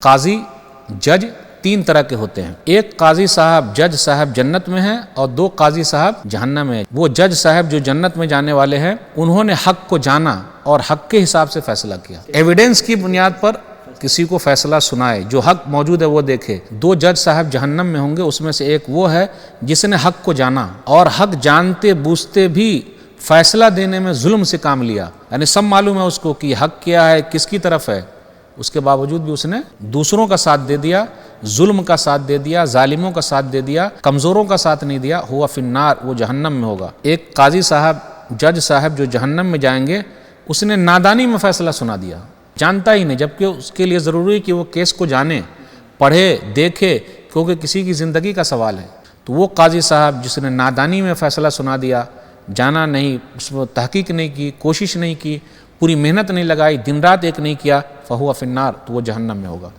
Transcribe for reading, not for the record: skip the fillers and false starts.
قاضی جج تین طرح کے ہوتے ہیں. ایک قاضی صاحب جج صاحب جنت میں ہیں اور دو قاضی صاحب جہنم میں. وہ جج صاحب جو جنت میں جانے والے ہیں انہوں نے حق کو جانا اور حق کے حساب سے فیصلہ کیا. ایویڈنس کی بنیاد پر کسی کو فیصلہ سنائے، جو حق موجود ہے وہ دیکھے. دو جج صاحب جہنم میں ہوں گے، اس میں سے ایک وہ ہے جس نے حق کو جانا اور حق جانتے بوجھتے بھی فیصلہ دینے میں ظلم سے کام لیا. یعنی سب معلوم ہے اس کو کہ حق کیا ہے، کس کی طرف ہے، اس کے باوجود بھی اس نے دوسروں کا ساتھ دے دیا، ظلم کا ساتھ دے دیا، ظالموں کا ساتھ دے دیا، کمزوروں کا ساتھ نہیں دیا. ہوا فی النار، وہ جہنم میں ہوگا. ایک قاضی صاحب جج صاحب جو جہنم میں جائیں گے، اس نے نادانی میں فیصلہ سنا دیا، جانتا ہی نہیں، جبکہ اس کے لیے ضروری ہے کہ وہ کیس کو جانے، پڑھے، دیکھے، کیونکہ کسی کی زندگی کا سوال ہے. تو وہ قاضی صاحب جس نے نادانی میں فیصلہ سنا دیا، جانا نہیں، اس میں تحقیق نہیں کی، کوشش نہیں کی، پوری محنت نہیں لگائی، دن رات ایک نہیں کیا، فہو فی النار، تو وہ جہنم میں ہوگا.